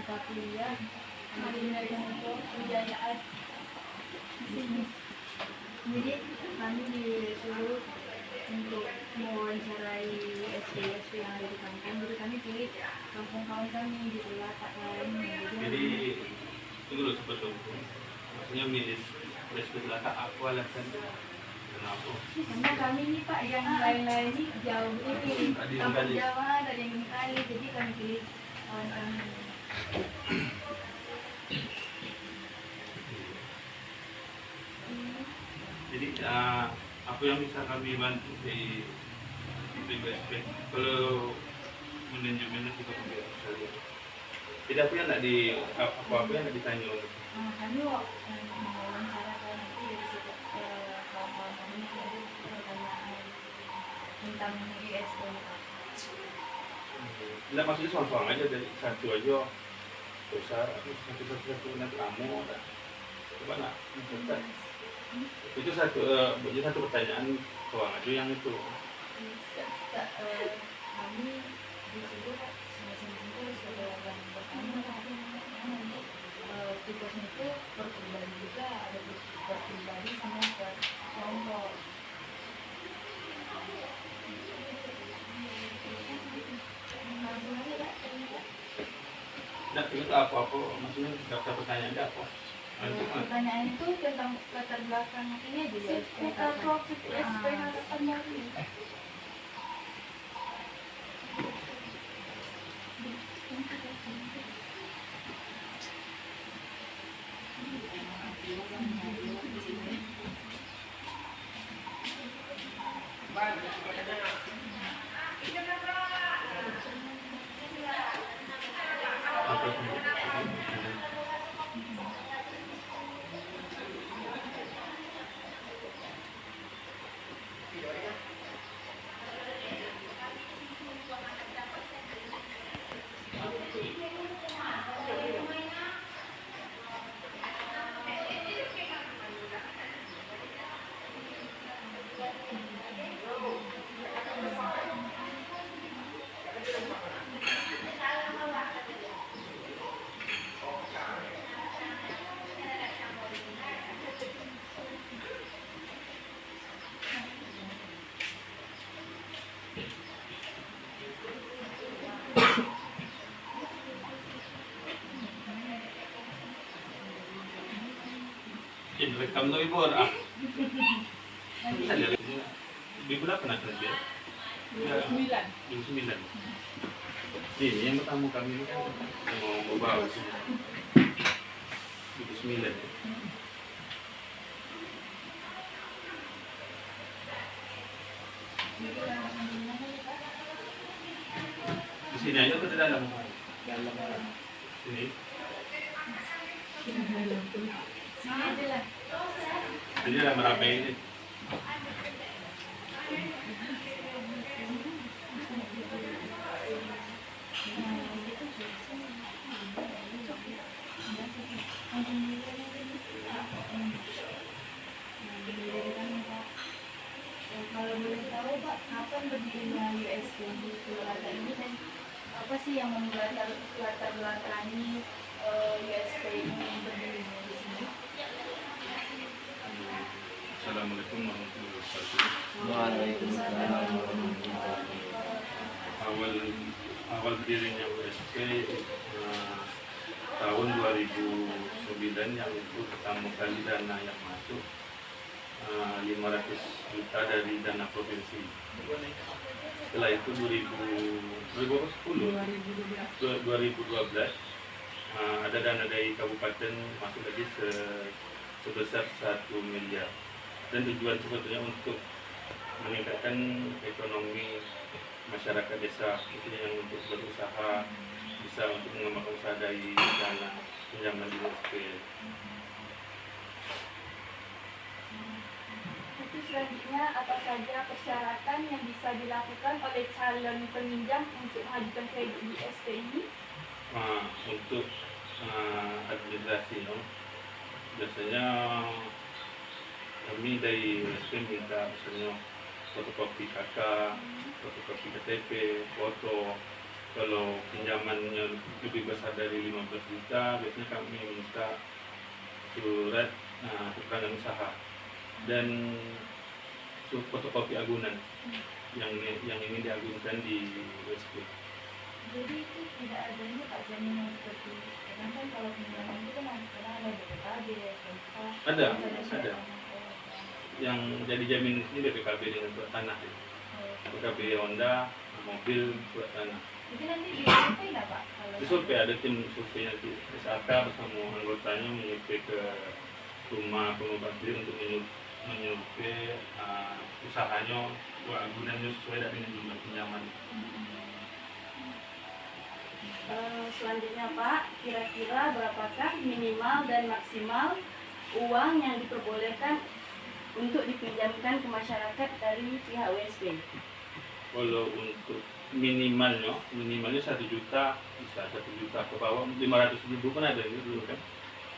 mata kuliah manajemen pembiayaan bisnis. Jadi kami disuruh untuk mewawancarai SPSP yang ada di kampung. Jadi kami pilih kampung kawan kami di Selatan lain. Jadi itu dulu sebetulnya. Maksudnya milih SPSP Selatan apa alasannya? Kenapa? Karena kami ini Pak yang lain-lain ini jauh ini kampung Jawa dari yang kali, jadi kami pilih kawan kami. Jadi apa yang bisa kami bantu di BSP? Kalau manajemen juga bisa. Jadi apa yang nak ditanya oleh? Kami mewawancarakan nanti dari situ kawan-kawan kami dari pertanyaan tentang ISP. Tidak, maksudnya soal-soal aja dari satu aja. Besar, satu nanti kamu ada. Coba nak mencatat. Itu satu pertanyaan soal aja yang itu. Kami di situ sama-sama sudah yang pertama untuk tugasnya itu berpribadi juga, ada berpribadi sama kelompok. Tidak, itu apa-apa, maksudnya daftar pertanyaan apa? Pertanyaan itu tentang latar belakang ini aja ya. Kita profit SP harapan baru. Apa itu? Rekam tuh ibu orang. Ibu berapa nak kerja? 29. Ini yang bertamu kami ini kan mau bawa sini. 29. Di sini aja ke dalam. Sini. Sini aja lah. Jadi ada merapai ini. Kalau boleh tahu Pak, kapan berdirinya USP di Purwakarta ini dan apa sih yang membuat latar belakangi USP ini berdirinya di sini? Assalamualaikum warahmatullahi wabarakatuh. Waalaikumsalam. Awal berdirinya USP tahun 2009 yang itu pertama kali dana yang masuk 500 juta dari dana provinsi. Setelah itu 2012 ada dana dari kabupaten masuk lagi sebesar 1 miliar. Dan tujuan sebetulnya untuk meningkatkan ekonomi masyarakat desa, itu yang untuk berusaha, bisa untuk mengembangkan usaha dari dana pinjaman di USP. Itu selanjutnya apa saja persyaratan yang bisa dilakukan oleh calon peminjam untuk mengajukan kredit di USP ini? Untuk administrasi, biasanya kami dari USP minta misalnya fotokopi KK, fotokopi KTP, foto, Kalau pinjamannya lebih besar dari 15 juta, biasanya kami minta surat keterangan usaha dan fotokopi agunan yang ini diagunkan di USP. Jadi itu tidak ada ini Pak jaminan seperti karena kan kalau pinjaman itu kan ada BPKB, SMK, Ada. ada. Yang jadi jaminan ini BPKB dengan surat tanah, BPKB Honda, mobil, surat tanah. Jadi nanti disurvei nggak Pak? Kalau Disurvei, ada tim survei nanti SAK bersama anggotanya menyurvei ke rumah pengembang sendiri untuk menyurvei usahanya, agunannya sesuai dengan jumlah pinjaman. Selanjutnya Pak, kira-kira berapakah minimal dan maksimal uang yang diperbolehkan untuk dipinjamkan ke masyarakat dari pihak USP? Kalau untuk minimalnya 1 juta, bisa 1 juta ke bawah, 500.000 pun ada dulu kan.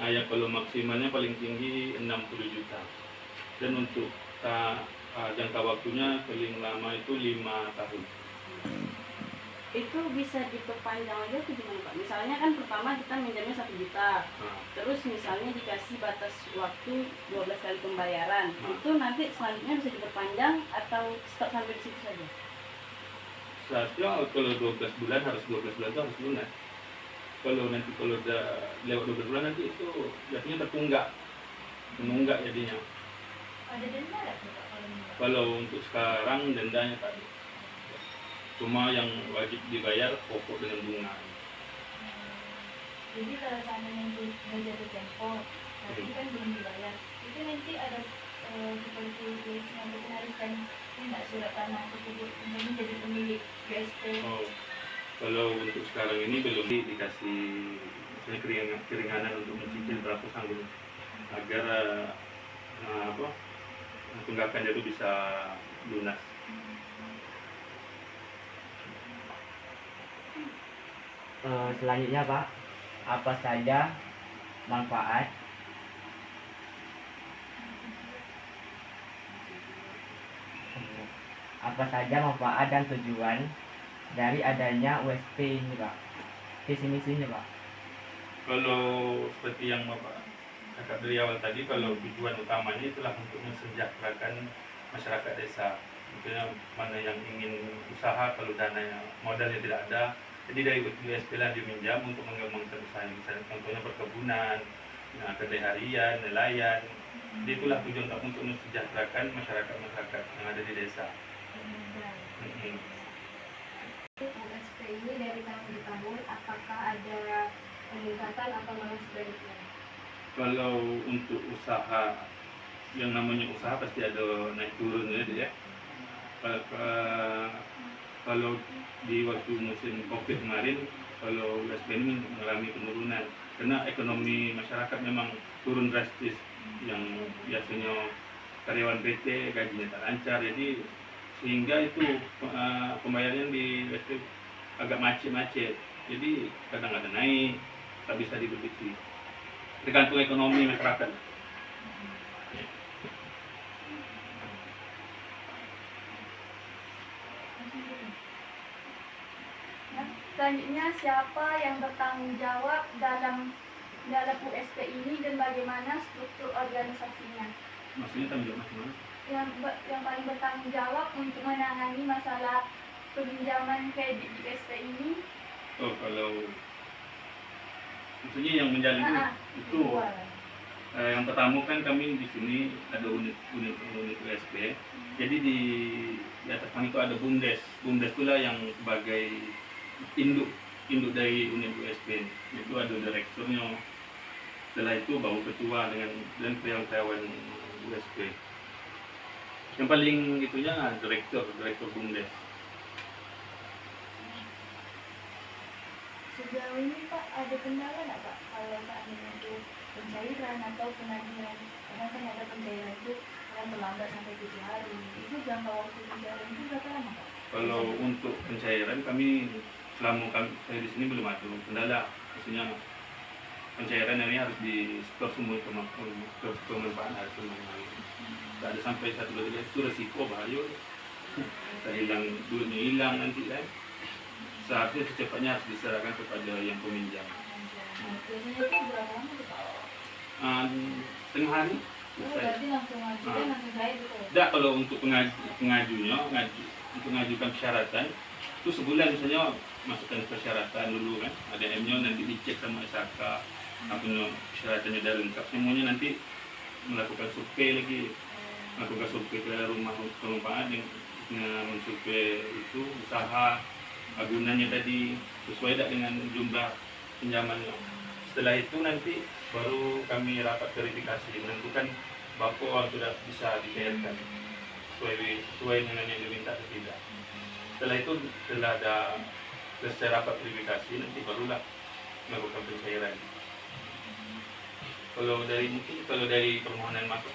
Nah, yang kalau maksimalnya paling tinggi 60 juta. Dan untuk jangka waktunya paling lama itu 5 tahun. Itu bisa diperpanjang aja tuh gimana Pak? Misalnya kan pertama kita minjamnya 1 juta, terus misalnya dikasih batas waktu 12 kali pembayaran, itu nanti selanjutnya bisa diperpanjang atau stop sampai di situ saja? Saatnya kalau 12 bulan harus 12 bulan itu harus lunas. Kalau udah lewat 12 bulan nanti itu jatuhnya menunggak jadinya. ada denda nggak tuh Pak kalau meninggal? Kalau untuk sekarang dendanya tadi, cuma yang wajib dibayar pokok dengan bunga. Jadi kalau seandainya itu udah jatuh tempo, tapi kan belum dibayar, itu nanti ada seperti tulisnya untuk penarikan tidak surat tanah tersebut untuk menjadi pemilik USP. Oh, kalau untuk sekarang ini belum dikasih misalnya keringanan untuk mencicil berapa sanggup agar tunggakannya itu bisa lunas. Selanjutnya Pak, apa saja manfaat dan tujuan dari adanya USP ini Pak? Visi misinya Pak. Kalau seperti yang Bapak cakap dari awal tadi, kalau tujuan utamanya itulah untuk mensejahterakan masyarakat desa. Misalnya mana yang ingin usaha, kalau dananya modalnya tidak ada, jadi dari USP lah diminjam untuk mengembangkan usaha. Misalnya contohnya perkebunan, kedai harian, nelayan. Jadi itulah tujuan untuk mensejahterakan masyarakat yang ada di desa. USP ini dari tahun ke tahun apakah ada peningkatan atau malah sebaliknya? Kalau untuk usaha, yang namanya usaha pasti ada naik turun ya. Kalau di waktu musim COVID kemarin, kalau USP ini mengalami penurunan karena ekonomi masyarakat memang turun drastis. Yang biasanya karyawan PT gajinya tak lancar, jadi sehingga itu pembayaran di USP agak macet, jadi kadang ada naik, tak bisa diprediksi, tergantung ekonomi masyarakat. Selanjutnya, siapa yang bertanggung jawab dalam USP ini dan bagaimana struktur organisasinya? Maksudnya tanggung jawab macam mana? Yang paling bertanggung jawab untuk menangani masalah peminjaman kredit di USP ini? Oh, kalau maksudnya yang menjalin itu yang pertama kan kami di sini ada unit USP. Jadi di atas kami itu ada BUMDes. BUMDes itulah yang sebagai induk dari unit USP. Itu ada direkturnya. Setelah itu baru ketua dan karyawan USP. Yang paling itunya direktur BUMDes. Sejauh ini Pak ada kendala nggak Pak kalau seandainya itu pencairan atau penagihan? Karena kan ada pencairan itu yang terlambat sampai 7 hari. Itu jangka waktu pencairan itu berapa lama Pak? Kalau untuk pencairan selama saya di sini belum ada kendala. Maksudnya pencairan ini harus di store semua kemanfaatan harus semuanya. Tak ada sampai 1 bulan itu resiko bahaya. Tak hilang duitnya hilang nanti kan. seharusnya secepatnya harus diserahkan kepada yang peminjam. Nah, biasanya itu berapa lama tuh Pak? Setengah hari Oh, selesai. berarti langsung ajukan langsung saya gitu. Tidak, kalau untuk pengajunya, untuk mengajukan persyaratan itu sebulan misalnya masukkan persyaratan dulu kan, ADM-nya nanti dicek sama SHK, apa persyaratannya udah lengkap semuanya, nanti melakukan survei lagi, melakukan survei ke rumah perumahan dengan mensurvei itu usaha agunannya tadi sesuai tak dengan jumlah pinjamannya. Setelah itu nanti baru kami rapat verifikasi menentukan bahwa sudah bisa dicairkan sesuai dengan yang diminta atau tidak. Setelah itu setelah ada selesai rapat verifikasi nanti barulah melakukan pencairan. Kalau dari permohonan masuk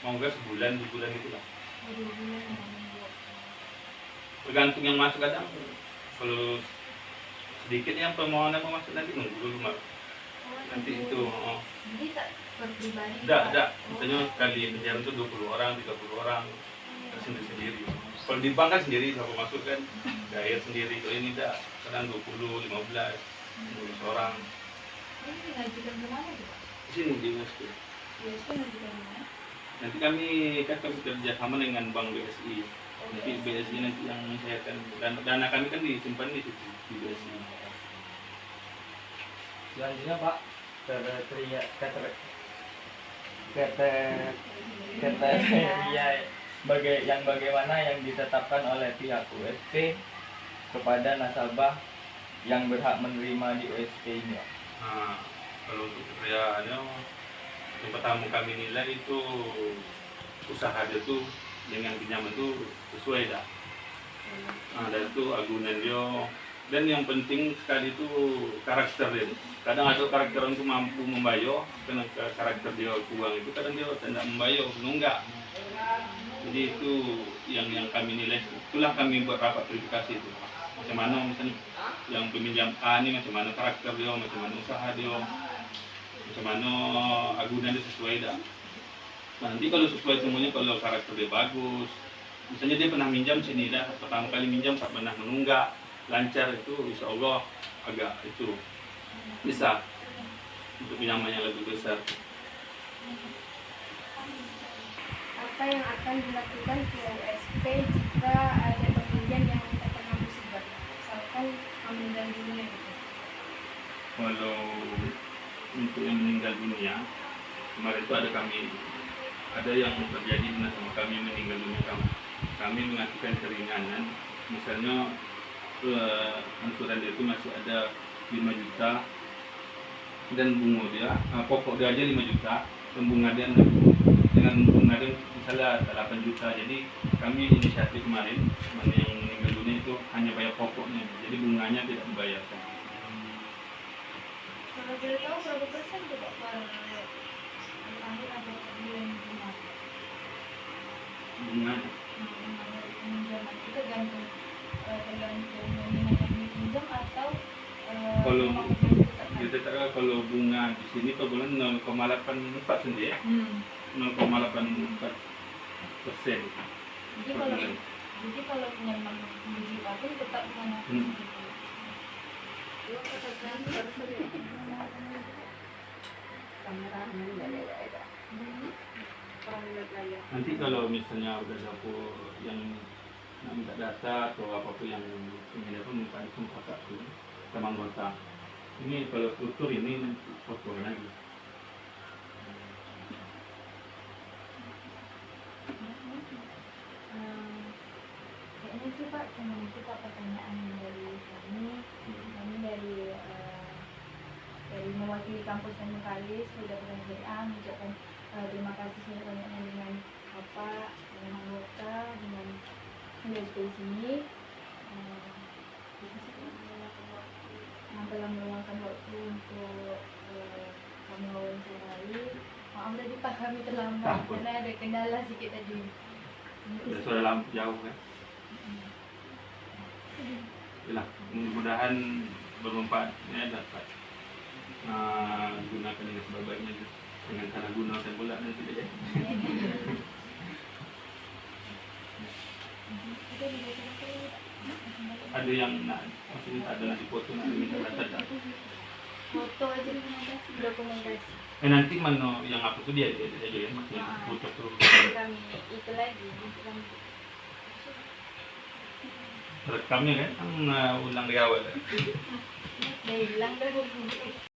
mau nggak sebulan 2 bulan itulah. 2 bulan ya, membuat. Tergantung yang masuk kadang. Kalau sedikit yang permohonan mau masuk nanti nunggu dulu Mak. Nanti itu. Jadi tak per pribadi. Tidak. Misalnya kali penjara itu 20 orang, 30 orang sendiri. Kalau di bank kan sendiri siapa masuk kan, bayar sendiri. Kalau ini tidak, kadang 20, 15, 15 orang. Ini mengajukan kemana tuh Pak? Di sini di USP. Biasanya mengajukan kemana? Nanti kami kerja sama dengan Bank BSI. Nanti BSI nanti yang mencairkan dana kami kan disimpan di situ di BSI. Selanjutnya Pak, kriteria yang bagaimana yang ditetapkan oleh pihak USP kepada nasabah yang berhak menerima di USP ini Pak. Nah, kalau untuk kriterianya yang pertama kami nilai itu usaha dia tuh dengan pinjaman tuh sesuai dah. Nah, dan itu agunan dia, dan yang penting sekali itu karakter dia. Kadang ada karakter itu mampu membayar, karena karakter dia kurang itu kadang dia tidak membayar, menunggak. Jadi itu yang kami nilai. Itulah kami buat rapat verifikasi itu. Macam mana misalnya yang peminjam A ini macam mana karakter dia, macam mana usaha dia, macam mana agunan dia sesuai dah. Nanti kalau sesuai semuanya, kalau karakter dia bagus, misalnya dia pernah minjam sini dah, pertama kali minjam tak pernah menunggak, lancar, itu insya Allah agak itu bisa untuk pinjaman yang lebih besar. Apa yang akan dilakukan USP jika ada peminjam yang terkena musibah, misalkan meninggal dunia gitu? Kalau untuk yang meninggal dunia, kemarin itu ada yang terjadi sama kami meninggal dunia, kami mengajukan keringanan, misalnya angsuran dia itu masih ada 5 juta dan bunga dia, pokok dia aja 5 juta dan bunga dia 6 juta, dengan bunga dia misalnya 8 juta. Jadi kami inisiatif kemarin yang meninggal dunia itu hanya bayar pokoknya, jadi bunganya tidak dibayarkan. Kalau boleh tahu berapa persen tuh Pak per ambil atau bulan bunga? Bunga Pinjaman itu tergantung nominal yang dipinjam atau Kalau memang ditetapkan? ditetapkan, kalau bunga di sini per bulan 0,84 sendiri, 0,84%. Jadi kalau punya 6 juta pun tetap sama segitu. Nanti kalau misalnya udah dapur yang nak minta data atau apapun yang ingin pun minta itu kakak tuh sama anggota. Ini kalau struktur ini nanti foto lagi. Kayaknya sih Pak, cuma itu Pak pertanyaan dari kami dari mewakili kampus dan Mekalis sudah bekerja mengucapkan terima kasih sebanyak-banyaknya dengan Bapak, dengan anggota, dengan USP di sini yang telah meluangkan waktu untuk kami wawancarai. Maaf tadi Pak, kami terlambat karena ada kendala sedikit tadi. Sudah lama jauh kan? Yalah, mudah-mudahan bermanfaat ya, dapat gunakan dengan sebaik-baiknya dengan cara gunakan pula nanti ya. Kita juga ada yang maksudnya ada nasi foto nanti minta data dah. Foto aja dokumentasi. Nanti mana yang apa tuh dia aja ya maksudnya foto tuh. Kami itu lagi kami Rekamnya kan ulang dari awal. udah hilang dah